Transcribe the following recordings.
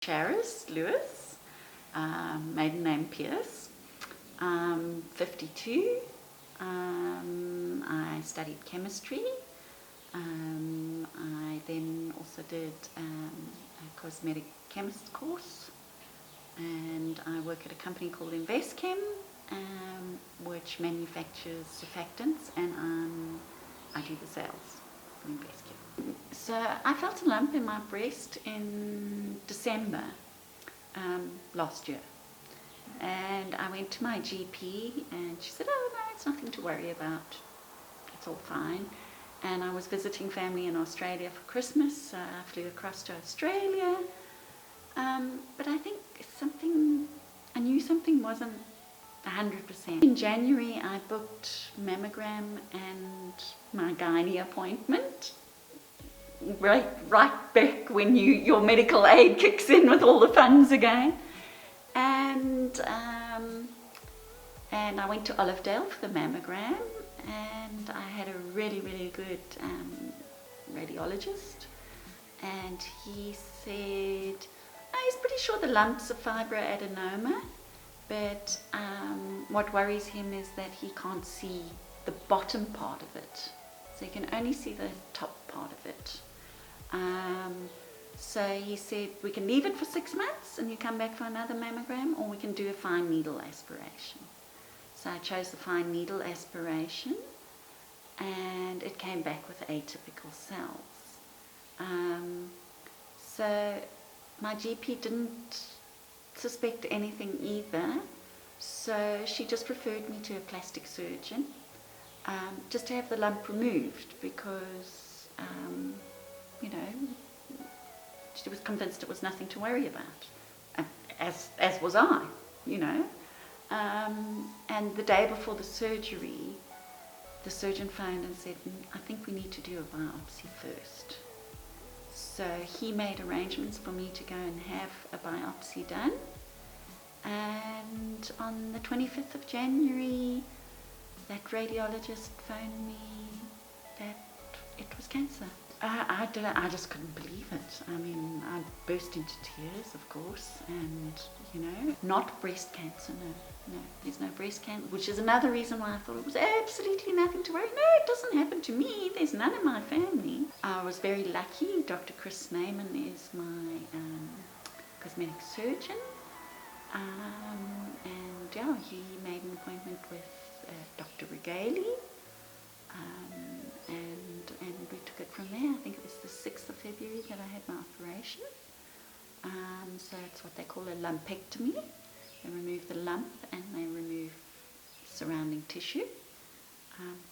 Charis, Lewis, maiden name Pierce. 52. I studied chemistry. I then also did a cosmetic chemist course, and I work at a company called InvestChem, which manufactures surfactants, and I do the sales for InvestChem. So I felt a lump in my breast in December last year, and I went to my GP, and she said, "Oh no, it's nothing to worry about, it's all fine." And I was visiting family in Australia for Christmas, so I flew across to Australia, but I think I knew something wasn't 100%. In January I booked mammogram and my gynae appointment, right back when your medical aid kicks in with all the funds again. And I went to Olivedale for the mammogram, and I had a really good radiologist, and he said he's pretty sure the lump's a fibroadenoma, but what worries him is that he can't see the bottom part of it, so he can only see the top part of it. So he said we can leave it for 6 months and you come back for another mammogram, or we can do a fine needle aspiration. So I chose the fine needle aspiration, and it came back with atypical cells. So my GP didn't suspect anything either, so she just referred me to a plastic surgeon just to have the lump removed, because she was convinced it was nothing to worry about, as was I, and the day before the surgery, the surgeon phoned and said, "I think we need to do a biopsy first." So he made arrangements for me to go and have a biopsy done, and on the 25th of January, that radiologist phoned me that it was cancer. I just couldn't believe it. I mean, I burst into tears, of course, and not breast cancer, no, there's no breast cancer, which is another reason why I thought it was absolutely nothing to worry. No, it doesn't happen to me, there's none in my family. I was very lucky. Dr. Chris Neyman is my cosmetic surgeon, and yeah, he made an appointment with Dr. Regali, and we took it from there. I think it was the 6th of February that I had my operation. So it's what they call a lumpectomy. They remove the lump and they remove surrounding tissue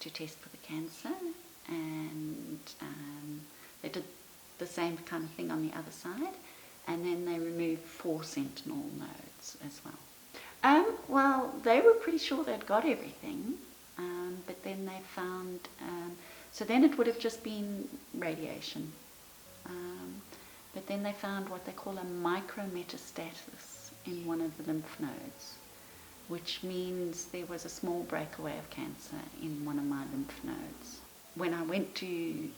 to test for the cancer, and they did the same kind of thing on the other side, and then they removed 4 sentinel nodes as well. Well, they were pretty sure they'd got everything, but then they found, so then it would have just been radiation, but then they found what they call a micrometastasis in one of the lymph nodes, which means there was a small breakaway of cancer in one of my lymph nodes. When I went to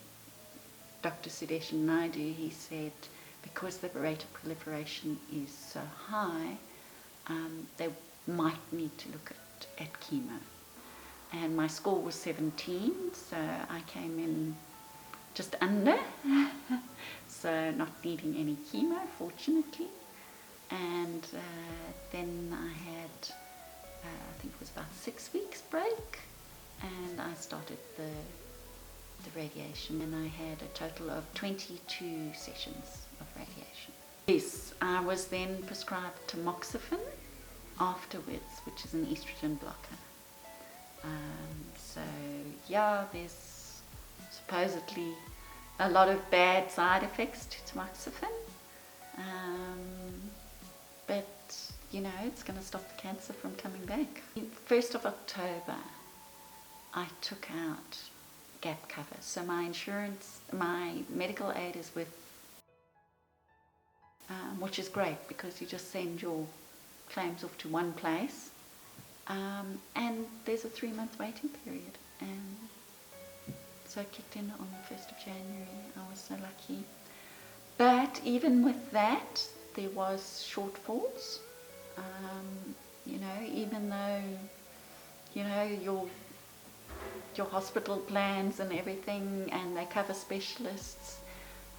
Dr. Sudeshan Naidu, he said because the rate of proliferation is so high, they might need to look at chemo. And my score was 17, so I came in just under, so not needing any chemo, fortunately. And then I had, I think it was about 6 weeks break, and I started the radiation, and I had a total of 22 sessions of radiation. Yes, I was then prescribed tamoxifen afterwards, which is an estrogen blocker. So yeah, there's supposedly a lot of bad side effects to tamoxifen, but it's going to stop the cancer from coming back. 1st of October, I took out gap cover. So my insurance, my medical aid is with, which is great because you just send your claims off to one place, and there's a 3-month waiting period, and so it kicked in on the 1st of January. I was so lucky. But even with that, there was shortfalls. You know, even though, you know, your hospital plans and everything, and they cover specialists,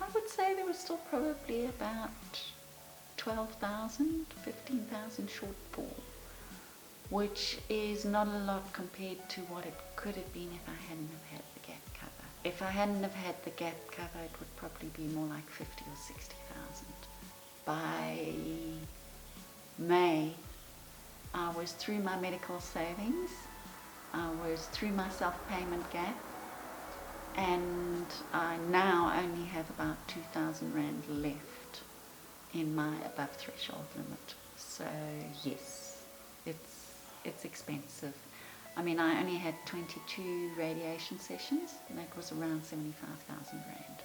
I would say there was still probably about 12,000, 15,000 shortfall, which is not a lot compared to what it could have been if I hadn't have had the gap cover. If I hadn't have had the gap cover, it would probably be more like 50 or 60,000. By May, I was through my medical savings, I was through my self-payment gap, and I now only have about 2,000 Rand left in my above threshold limit. So yes, it's expensive. I mean, I only had 22 radiation sessions, and that was around 75,000 Rand.